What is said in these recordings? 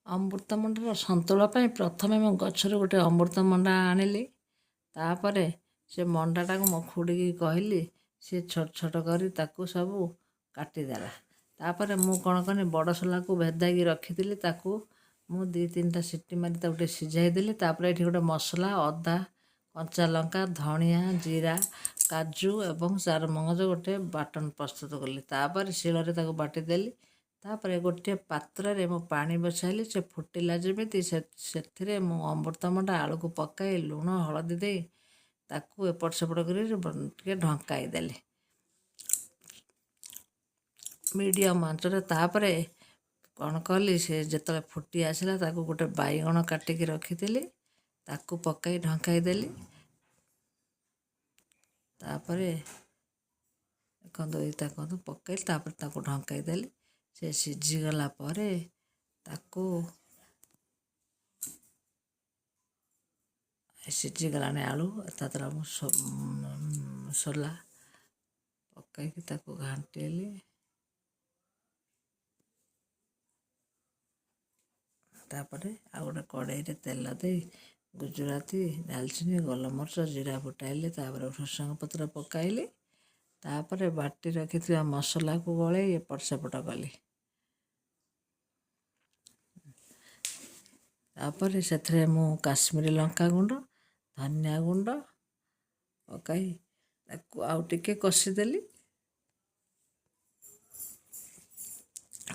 ଅମୃତଭଣ୍ଡାର ସନ୍ତୁଳା ପାଇଁ ପ୍ରଥମେ ମୁଁ ଗଛରୁ ଗୋଟେ ଅମୃତଭଣ୍ଡା ଆଣିଲି। ତାପରେ ସେ ମଣ୍ଡାଟାକୁ ମୋ ଖୁଡ଼ିକି କହିଲି, ସେ ଛୋଟ ଛୋଟ କରି ତାକୁ ସବୁ କାଟିଦେଲା। ତାପରେ ମୁଁ କ'ଣ କଲି, ବଡ଼ ସୋଲାକୁ ଭେଦାଇକି ରଖିଥିଲି, ତାକୁ ମୁଁ 2-3ଟା ସିଟି ମାରି ତାକୁ ଟିକେ ସିଝାଇ ଦେଲି। ତାପରେ ଏଠି ଗୋଟେ ମସଲା, ଅଦା, କଞ୍ଚା ଲଙ୍କା, ଧଣିଆ, ଜିରା, କାଜୁ ଏବଂ ଚାରୁମଗଜ ଗୋଟେ ବାଟଣ ପ୍ରସ୍ତୁତ କଲି। ତାପରେ ଶିଳରେ ତାକୁ ବାଟିଦେଲି। ତାପରେ ଗୋଟିଏ ପାତ୍ରରେ ମୁଁ ପାଣି ବସାଇଲି। ସେ ଫୁଟିଲା ଯେମିତି ସେଥିରେ ମୁଁ ଅମୃତଭଣ୍ଡା ଆଳୁକୁ ପକାଇ ଲୁଣ ହଳଦୀ ଦେଇ ତାକୁ ଏପଟ ସେପଟ କରି ଟିକେ ଢଙ୍କାଇ ଦେଲି ମିଡ଼ିୟମ୍ ଆଞ୍ଚରେ। ତାପରେ କ'ଣ କଲି, ସେ ଯେତେବେଳେ ଫୁଟି ଆସିଲା ତାକୁ ଗୋଟେ ବାଇଗଣ କାଟିକି ରଖିଥିଲି, ତାକୁ ପକାଇ ଢଙ୍କାଇ ଦେଲି। ତାପରେ ଦେଖନ୍ତୁ ପକାଇଲି, ତାପରେ ତାକୁ ଢଙ୍କାଇ ଦେଲି। ସେ ସିଝିଗଲା ପରେ ତାକୁ ସିଝିଗଲାଣି ଆଳୁ, ତା ଦେହରେ ମୁଁ ସୋଲା ପକାଇକି ତାକୁ ଘାଣ୍ଟିଲି। ତାପରେ ଆଉ ଗୋଟେ କଡ଼େଇରେ ତେଲ ଦେଇ ଗୁଜୁରାତି, ଡାଲଚିନି, ଗୋଲମରିଚ, ଜିରା ଫୁଟାଇଲି। ତାପରେ ଭୃଷଙ୍ଗ ପତ୍ର ପକାଇଲି। ତାପରେ ବାଟି ରଖିଥିବା ମସଲାକୁ ଗୋଳେଇ ଏପଟ ସେପଟ କଲି। ତାପରେ ସେଥିରେ ମୁଁ କାଶ୍ମୀରୀ ଲଙ୍କାଗୁଣ୍ଡ, ଧନିଆ ଗୁଣ୍ଡ ପକାଇ ତାକୁ ଆଉ ଟିକେ କଷିଦେଲି।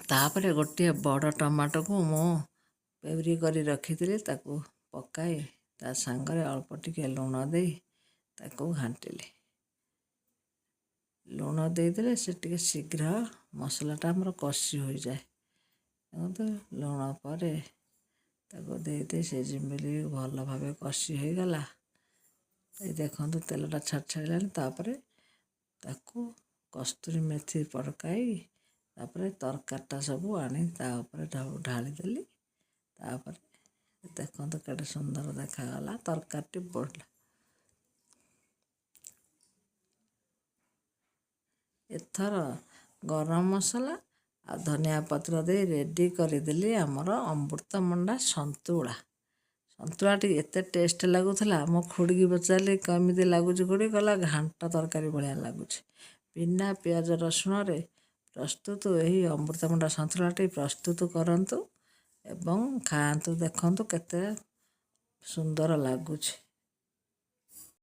ତାପରେ ଗୋଟିଏ ବଡ଼ ଟମାଟୋକୁ ମୁଁ ପ୍ୟୁରି କରି ରଖିଥିଲି, ତାକୁ ପକାଇ ତା ସାଙ୍ଗରେ ଅଳ୍ପ ଟିକେ ଲୁଣ ଦେଇ ତାକୁ ଘାଣ୍ଟିଲି। ଲୁଣ ଦେଇଦେଲେ ସେ ଟିକେ ଶୀଘ୍ର ମସଲାଟା ଆମର କଷି ହୋଇଯାଏ। ଦେଖନ୍ତୁ ଲୁଣ ପରେ ତାକୁ ଦେଇ ସେ ଯେମିତି ଭଲ ଭାବେ କଷି ହୋଇଗଲା। ଏଇ ଦେଖନ୍ତୁ ତେଲଟା ଛାଡ଼ିଲାଣି। ତାପରେ ତାକୁ କସ୍ତୁରୀ ମେଥି ପକାଇ ତାପରେ ତରକାରୀଟା ସବୁ ଆଣି ତା ଉପରେ ଢାଳିଦେଲି। ତାପରେ ଦେଖନ୍ତୁ କେତେ ସୁନ୍ଦର ଦେଖାଗଲା ତରକାରୀଟି। ବଢ଼ିଲା। ଏଥର ଗରମ ମସଲା ଆଉ ଧନିଆ ପତ୍ର ଦେଇ ରେଡ଼ି କରିଦେଲି ଆମର ଅମୃତଭଣ୍ଡା ସନ୍ତୁଳା। ସନ୍ତୁଳାଟି ଏତେ ଟେଷ୍ଟ ଲାଗୁଥିଲା। ମୋ ଖୁଡ଼ିକି ପଚାରିଲି, କେମିତି ଲାଗୁଛି ଖୁଡ଼ି? କହିଲା, ଘାଣ୍ଟ ତରକାରୀ ଭଳିଆ ଲାଗୁଛି। ବିନା ପିଆଜ ରସୁଣରେ ପ୍ରସ୍ତୁତ ଏହି ଅମୃତଭଣ୍ଡା ସନ୍ତୁଳାଟି ପ୍ରସ୍ତୁତ କରନ୍ତୁ ଏବଂ ଖାଆନ୍ତୁ। ଦେଖନ୍ତୁ କେତେ ସୁନ୍ଦର ଲାଗୁଛି।